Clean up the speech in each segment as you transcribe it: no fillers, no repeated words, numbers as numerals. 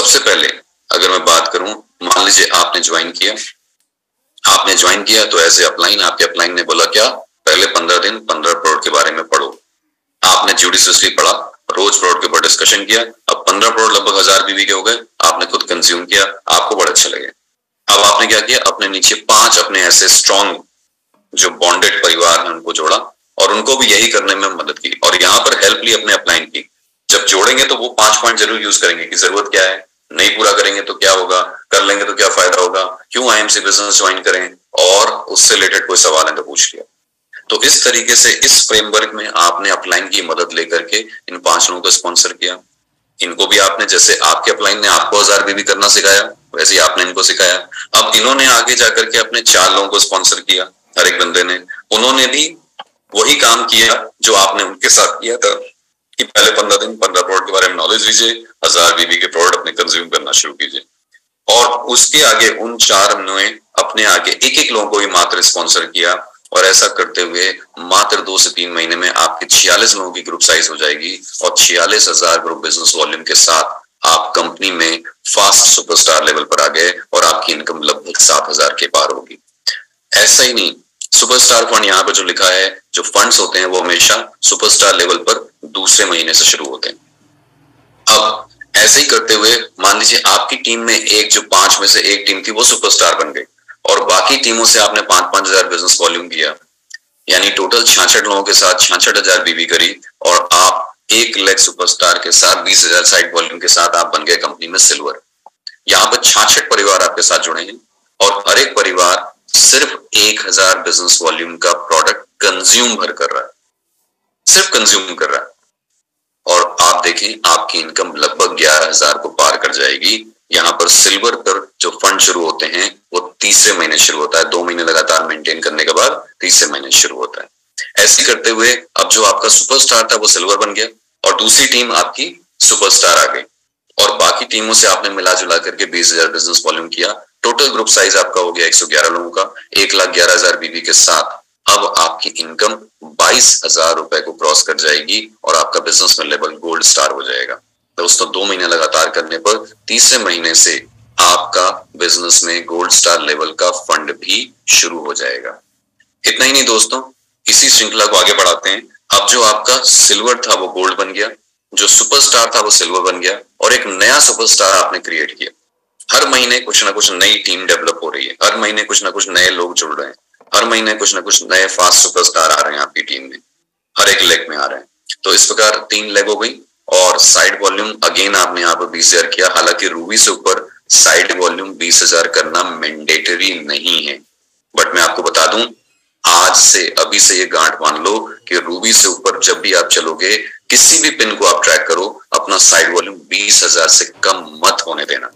सबसे पहले अगर मैं बात करूं, मान लीजिए आपने ज्वाइन किया तो एज ए अपलाइन, आपके अपलाइन ने बोला क्या, पहले 15 दिन 15 प्रोडक्ट के बारे में पढ़ो। आपने जुडिशियसली पढ़ा, रोज प्रोडक्ट के ऊपर डिस्कशन किया। अब 15 प्रोडक्ट लगभग 1000 बीबी के हो गए, आपने खुद कंज्यूम किया, आपको बड़ा अच्छा लगे। अब आपने क्या किया, अपने नीचे 5 अपने ऐसे स्ट्रॉन्ग जो बॉन्डेड परिवार हैं उनको जोड़ा और उनको भी यही करने में मदद की और यहाँ पर हेल्प ली अपने अपलाइन की। जब जोड़ेंगे तो वो 5 पॉइंट जरूर यूज करेंगे कि जरूरत क्या है, नहीं पूरा करेंगे तो क्या होगा, कर लेंगे तो क्या फायदा होगा, क्यों आईएमसी बिजनेस ज्वाइन करें, और उससे रिलेटेड कोई सवाल है तो पूछ लिया। तो इस तरीके से इस फ्रेमवर्क में आपने अपलाइन की मदद लेकर के इन 5 लोगों को स्पॉन्सर किया। इनको भी आपने, जैसे आपके अपलाइन ने आपको 1000 बीबी करना सिखाया, वैसे ही आपने इनको सिखाया। अब इन्होंने आगे जाकर के अपने 4 लोगों को स्पॉन्सर किया, हर एक बंदे ने, उन्होंने भी वही काम किया जो आपने उनके साथ किया था कि पहले 15 दिन 15 प्रोडक्ट के बारे में नॉलेज लीजिए, 1000 बीबी के प्रोडक्ट अपने कंज्यूम करना शुरू कीजिए। और उसके आगे उन 4 ने अपने आगे एक लोगों को भी मात्र स्पॉन्सर किया और ऐसा करते हुए मात्र 2 से 3 महीने में आपके 46 लोगों की ग्रुप साइज हो जाएगी और 46,000 ग्रुप बिजनेस वॉल्यूम के साथ आप कंपनी में फास्ट सुपरस्टार लेवल पर आ गए और आपकी इनकम लगभग 7,000 के पार होगी। ऐसा ही नहीं, सुपरस्टार फंड यहाँ पर जो लिखा है, जो फंड्स होते हैं वो हमेशा सुपरस्टार लेवल पर दूसरे महीने से शुरू होते हैं। अब ऐसे ही करते हुए मान लीजिए आपकी टीम में एक जो 5 में से एक टीम थी वो सुपरस्टार बन गई और बाकी टीमों से आपने 5-5 हजार बिजनेस वॉल्यूम किया, यानी टोटल 66 लोगों के साथ 66,000 बीबी करी और आप 1 लाख सुपरस्टार के साथ 20,000 साइड वॉल्यूम के साथ आप बन गए कंपनी में सिल्वर। यहाँ पर 66 परिवार आपके साथ जुड़े हैं और हर एक परिवार सिर्फ 1000 बिजनेस वॉल्यूम का प्रोडक्ट कंज्यूम भर कर रहा है, सिर्फ कंज्यूम कर रहा है। और आप देखें आपकी इनकम लगभग 11,000 को पार कर जाएगी। यहाँ पर सिल्वर पर जो फंड शुरू होते हैं वो तीसरे महीने शुरू होता है, 2 महीने लगातार मेंटेन करने के बाद तीसरे महीने शुरू होता है। ऐसे करते हुए अब जो आपका सुपरस्टार था वो सिल्वर बन गया और दूसरी टीम आपकी सुपरस्टार आ गई और बाकी टीमों से आपने मिला जुला करके 20,000 बिजनेस वॉल्यूम किया। टोटल ग्रुप साइज आपका हो गया 111 लोगों का, 1,11,000 बीबी के साथ अब आपकी इनकम 22,000 रुपए को क्रॉस कर जाएगी और आपका बिजनेस में लेवल गोल्ड स्टार हो जाएगा। दोस्तों 2 महीने लगातार करने पर तीसरे महीने से आपका बिजनेस में गोल्ड स्टार लेवल का फंड भी शुरू हो जाएगा। इतना ही नहीं दोस्तों, इसी श्रृंखला को आगे बढ़ाते हैं। अब जो आपका सिल्वर था वो गोल्ड बन गया, जो सुपरस्टार था वो सिल्वर बन गया और एक नया सुपरस्टार आपने क्रिएट किया। हर महीने कुछ ना कुछ नई टीम डेवलप हो रही है, हर महीने कुछ ना कुछ नए लोग जुड़ रहे हैं, हर महीने कुछ ना कुछ नए फास्ट सुपरस्टार आ रहे हैं आपकी टीम में, हर एक लेग में आ रहे हैं। तो इस प्रकार 3 लेग हो गई और साइड वॉल्यूम अगेन आपने यहाँ पर 20,000 किया। हालांकि रूबी से ऊपर साइड वॉल्यूम 20,000 करना मैंडेटरी नहीं है, बट मैं आपको बता दूं आज से, अभी से ये गांठ मान लो कि रूबी से ऊपर जब भी आप चलोगे, किसी भी पिन को आप ट्रैक करो, अपना साइड वॉल्यूम 20,000 से कम मत होने देना।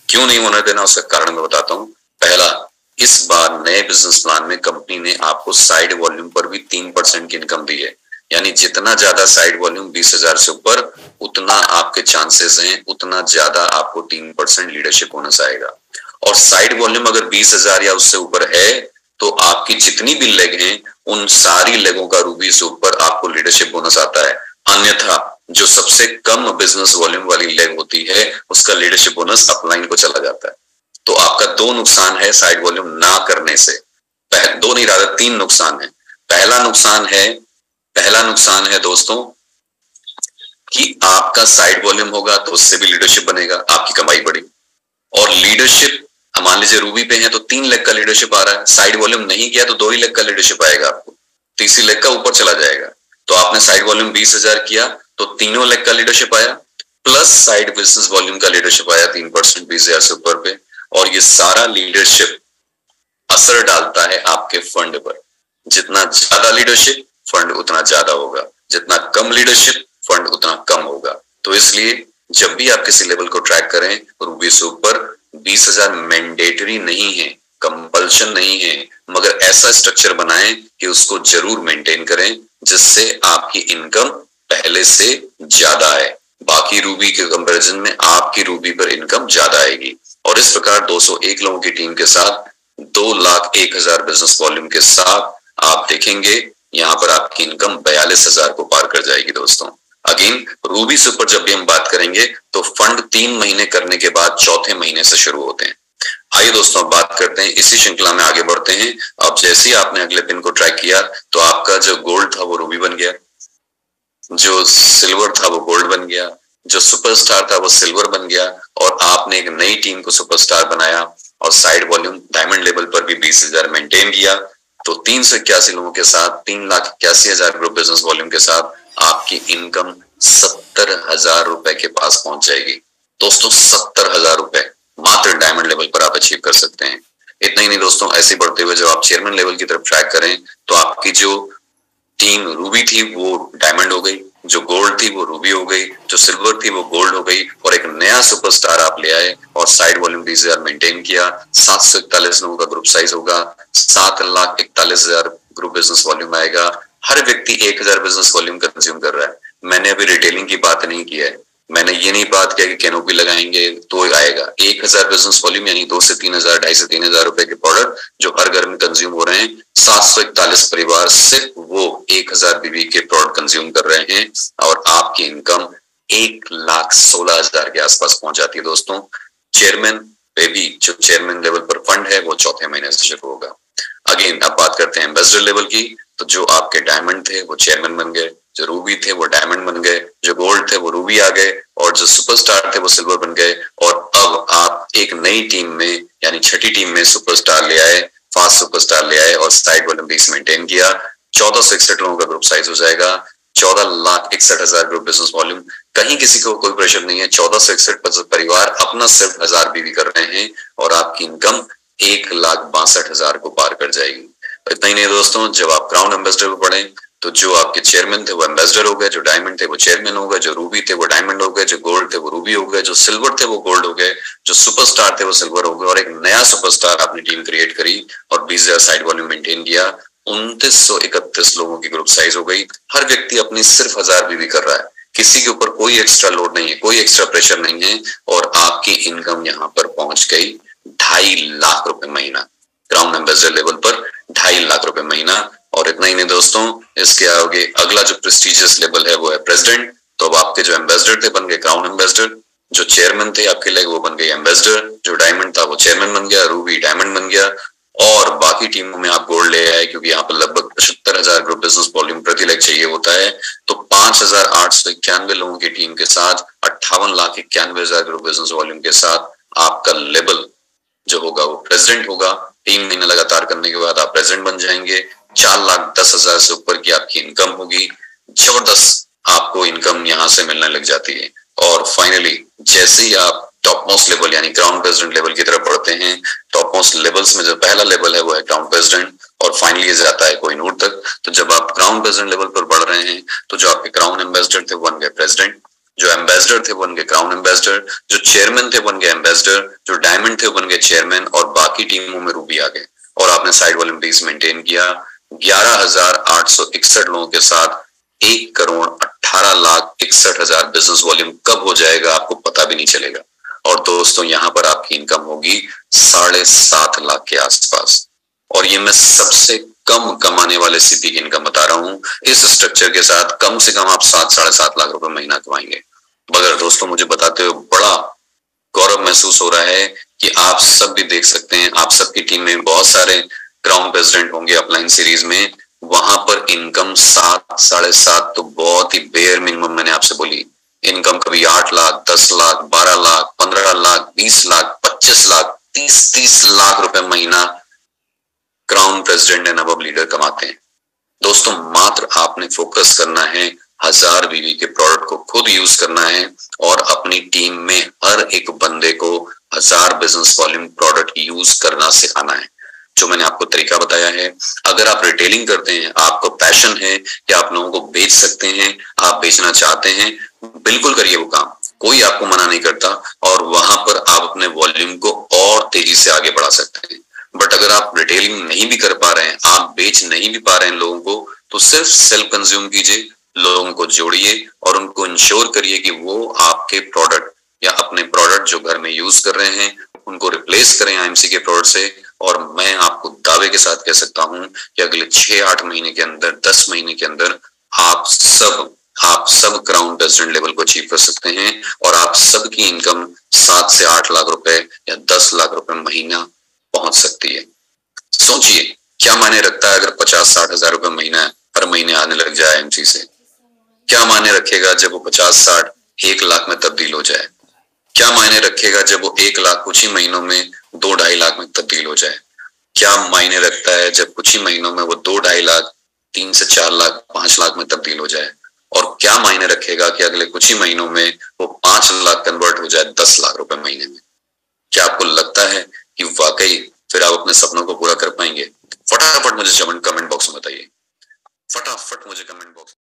क्यों नहीं होने देना, उसका कारण मैं बताता हूँ। पहला, इस बार नए बिजनेस प्लान में कंपनी ने आपको साइड वॉल्यूम पर भी 3% की इनकम दी है, यानी जितना ज्यादा साइड वॉल्यूम 20,000 से ऊपर उतना आपके चांसेस हैं, उतना ज्यादा आपको 3% लीडरशिप बोनस आएगा। और साइड वॉल्यूम अगर 20,000 या उससे ऊपर है तो आपकी जितनी भी लेग हैं उन सारी लेगों का रूबी से ऊपर आपको लीडरशिप बोनस आता है। अन्यथा जो सबसे कम बिजनेस वॉल्यूम वाली लेग होती है उसका लीडरशिप बोनस अपलाइन को चला जाता है। तो आपका 2 नुकसान है साइड वॉल्यूम ना करने से, 2 नहीं rather 3 नुकसान है। पहला नुकसान है दोस्तों कि आपका साइड वॉल्यूम होगा तो उससे भी लीडरशिप बनेगा, आपकी कमाई बढ़ी। और लीडरशिप मान लीजिए रूबी पे है तो 3 लेग का लीडरशिप आ रहा है, साइड वॉल्यूम नहीं किया तो 2 ही लेग का लीडरशिप आएगा आपको, तीसरी लेग का ऊपर चला जाएगा। तो आपने साइड वॉल्यूम 20,000 किया तो तीनों लेग का लीडरशिप आया, प्लस साइड बिजनेस वॉल्यूम का लीडरशिप आया 3% 20,000 से ऊपर पे। और ये सारा लीडरशिप असर डालता है आपके फंड पर। जितना ज्यादा लीडरशिप फंड उतना ज्यादा होगा, जितना कम लीडरशिप फंड उतना कम होगा। तो इसलिए जब भी आप किसी लेवल को ट्रैक करें, रूबी से ऊपर 20,000 मैंडेटरी नहीं है, कंपल्शन नहीं है, मगर ऐसा स्ट्रक्चर बनाएं कि उसको जरूर मेंटेन करें जिससे आपकी इनकम पहले से ज्यादा है। बाकी रूबी के कंपैरिजन में आपकी रूबी पर इनकम ज्यादा आएगी। और इस प्रकार 201 लोगों की टीम के साथ 2,01,000 बिजनेस वॉल्यूम के साथ आप देखेंगे यहाँ पर आपकी इनकम 42,000 को पार कर जाएगी दोस्तों। अगेन रूबी सुपर जब भी हम बात करेंगे तो फंड 3 महीने करने के बाद चौथे महीने से शुरू होते हैं। आइए दोस्तों बात करते हैं, इसी श्रृंखला में आगे बढ़ते हैं। अब जैसे ही आपने अगले पिन को ट्रैक किया तो आपका जो गोल्ड था वो रूबी बन गया, जो सिल्वर था वो गोल्ड बन गया, जो सुपरस्टार था वो सिल्वर बन गया, और आपने एक नई टीम को सुपरस्टार बनाया और साइड वॉल्यूम डायमंड लेवल पर भी 20,000 मेंटेन किया। तो 381 लोगों के साथ 3,81,000 ग्रुप बिजनेस वॉल्यूम के साथ आपकी इनकम 70,000 रुपए के पास पहुंच जाएगी। दोस्तों 70,000 रुपए मात्र डायमंड लेवल पर आप अचीव कर सकते हैं। इतना ही नहीं दोस्तों, ऐसे बढ़ते हुए जब आप चेयरमैन लेवल की तरफ ट्रैक करें तो आपकी जो टीम रूबी थी वो डायमंड हो गई, जो गोल्ड थी वो रूबी हो गई, जो सिल्वर थी वो गोल्ड हो गई, और एक नया सुपरस्टार आप ले आए और साइड वॉल्यूम 20,000 मेंटेन किया। 741 लोगों का ग्रुप साइज होगा, 7,41,000 ग्रुप बिजनेस वॉल्यूम आएगा। हर व्यक्ति 1,000 बिजनेस वॉल्यूम कंज्यूम कर रहा है। मैंने अभी रिटेलिंग की बात नहीं की है, मैंने ये नहीं बात किया कि कैनोपी लगाएंगे तो आएगा। 1,000 बिजनेस वॉल्यूम यानी 2 से 3,000, 2.5 से 3,000 रुपए के प्रोडक्ट जो हर घर में कंज्यूम हो रहे हैं। 741 परिवार सिर्फ वो 1,000 बीबी के प्रोडक्ट कंज्यूम कर रहे हैं और आपकी इनकम 1,16,000 के आसपास पहुंच जाती है। दोस्तों चेयरमैन पे भी जो चेयरमैन लेवल पर फंड है वो चौथे महीने से शुरू होगा। अगेन अब बात करते हैं एम्बेसडर लेवल की, तो जो आपके डायमंड थे वो चेयरमैन बन गए, जो रूबी थे वो डायमंड बन गए, जो गोल्ड थे वो रूबी आ गए, और जो सुपरस्टार थे वो सिल्वर बन गए। और अब आप एक नई टीम में यानी छठी टीम में सुपरस्टार ले आए, फास्ट सुपरस्टार ले आए और साइड वॉल्यूम 20 मेंटेन किया। 1461 लोगों का ग्रुप साइज हो जाएगा, 14,61,000 ग्रुप बिजनेस वॉल्यूम। कहीं किसी को कोई प्रेशर नहीं है, 1461 परिवार अपना सिर्फ 1,000 बीवी कर रहे हैं और आपकी इनकम 1,62,000 को पार कर जाएगी। इतना ही नहीं दोस्तों, जब आप क्राउन एम्बेसडर पे पढ़े तो जो आपके चेयरमैन थे वो एम्बेसडर हो गए, जो डायमंड थे वो चेयरमैन हो गए, जो रूबी थे वो डायमंड हो गए, जो गोल्ड थे वो रूबी हो गए, जो सिल्वर थे वो गोल्ड हो गए, जो सुपरस्टार थे वो सिल्वर हो गए, और एक नया सुपरस्टार आपने टीम क्रिएट करी और 20,000 साइड वॉल्यूम मेंटेन किया। 2,931 लोगों की ग्रुप साइज हो गई। हर व्यक्ति अपनी सिर्फ 1,000 बीवी कर रहा है, किसी के ऊपर कोई एक्स्ट्रा लोड नहीं है, कोई एक्स्ट्रा प्रेशर नहीं है, और आपकी इनकम यहाँ पर पहुंच गई 2.5 लाख रुपए महीना। क्राउन एम्बेसडर लेवल पर 2.5 लाख रुपए महीना। और इतना ही नहीं दोस्तों, इसके आगे अगला जो प्रेस्टिजियस लेवल है वो है प्रेसिडेंट। तो अब आपके जो एम्बेसडर थे बन गए क्राउन एम्बेसडर, जो चेयरमैन थे आपके लिए वो बन गए एम्बेसडर, जो डायमंड था वो चेयरमैन बन गया, रूबी डायमंड बन गया, और बाकी टीमों में आप गोल्ड ले आए क्योंकि यहाँ पर लगभग 75,000 ग्रुप बिजनेस वॉल्यूम प्रति लाख चाहिए होता है। तो 5,891 लोगों की टीम के साथ 58,91,000 ग्रुप बिजनेस वॉल्यूम के साथ आपका लेवल जो होगा वो प्रेसिडेंट होगा। 3 महीने लगातार करने के बाद आप प्रेसिडेंट बन जाएंगे। 4,10,000 से ऊपर की आपकी इनकम होगी। जबरदस्त आपको इनकम यहाँ से मिलने लग जाती है। और फाइनली जैसे ही आप टॉप मोस्ट लेवल यानी क्राउन प्रेसिडेंट लेवल की तरफ बढ़ते हैं, टॉप मोस्ट लेवल्स में जो पहला लेवल है वो है क्राउन प्रेसिडेंट, और फाइनली ये जाता है कोहिनूर तक। तो जब आप क्राउन प्रेसिडेंट लेवल पर बढ़ रहे हैं तो जो आपके क्राउन एम्बेसडर थे वो बन गए प्रेसिडेंट, जो एम्बेसडर थे बन गए क्राउन एम्बेसडर, जो चेयरमैन थे बन गए एम्बेसडर, जो डायमंड थे बन गए चेयरमैन, और बाकी टीमों में रूबी आ गए। और आपने साइड वॉल्यूम 20 मेंटेन किया। 11,861 लोगों के साथ 1,18,61,000 बिजनेस वॉल्यूम कब हो जाएगा आपको पता भी नहीं चलेगा। और दोस्तों यहाँ पर आपकी इनकम होगी 7.5 लाख के आसपास। और ये मैं सबसे कम कमाने वाले सीपी की इनकम बता रहा हूँ। इस स्ट्रक्चर के साथ कम से कम आप 7-7.5 लाख रुपए महीना कमाएंगे। मगर दोस्तों मुझे बताते हुए बड़ा गौरव महसूस हो रहा है कि आप सब भी देख सकते हैं, आप सबकी टीम में बहुत सारे क्राउन प्रेसिडेंट होंगे अपलाइन सीरीज में, वहां पर इनकम 7-7.5 तो बहुत ही बेयर मिनिमम मैंने आपसे बोली। इनकम कभी 8 लाख, 10 लाख, 12 लाख, 15 लाख, 20 लाख, 25 लाख, 30 लाख रुपए महीना crown president and above leader कमाते हैं। दोस्तों मात्र आपने फोकस करना है 1,000 बीवी के प्रोडक्ट को खुद यूज करना है और अपनी टीम में हर एक बंदे को 1,000 बिजनेस वॉल्यूम प्रोडक्ट यूज करना सिखाना है। जो मैंने आपको तरीका बताया है, अगर आप रिटेलिंग करते हैं, आपको पैशन है कि आप लोगों को बेच सकते हैं, आप बेचना चाहते हैं, बिल्कुल करिए वो काम, कोई आपको मना नहीं करता, और वहां पर आप अपने वॉल्यूम को और तेजी से आगे बढ़ा सकते हैं। बट अगर आप रिटेलिंग नहीं भी कर पा रहे हैं, आप बेच नहीं भी पा रहे हैं लोगों को, तो सिर्फ सेल्फ कंज्यूम कीजिए, लोगों को जोड़िए और उनको इंश्योर करिए कि वो आपके प्रोडक्ट या अपने प्रोडक्ट जो घर में यूज कर रहे हैं उनको रिप्लेस करें आईएमसी के प्रोडक्ट से। और मैं आपको दावे के साथ कह सकता हूं कि अगले 6-8 महीने के अंदर, 10 महीने के अंदर आप सब आप सब क्राउन प्रेसिडेंट लेवल को अचीव कर सकते हैं और आप सबकी इनकम 7 से 8 लाख रुपए या 10 लाख रुपए महीना पहुंच सकती है। सोचिए क्या मायने रखता है अगर 50-60 हजार रुपए महीना हर महीने आने लग जाए एमसी से। क्या मायने रखेगा जब वो 50-60 1 लाख में तब्दील हो जाए। क्या मायने रखेगा जब वो 1 लाख कुछ ही महीनों में 2-2.5 लाख में तब्दील हो जाए। क्या मायने रखता है जब कुछ ही महीनों में वो 2-2.5 लाख 3 से 4 लाख 5 लाख में तब्दील हो जाए। और क्या मायने रखेगा कि अगले कुछ ही महीनों में वो 5 लाख कन्वर्ट हो जाए 10 लाख रुपए महीने में। क्या आपको लगता है कि वाकई फिर आप अपने सपनों को पूरा कर पाएंगे? फटाफट मुझे कमेंट बॉक्स में बताइए, फटाफट मुझे कमेंट बॉक्स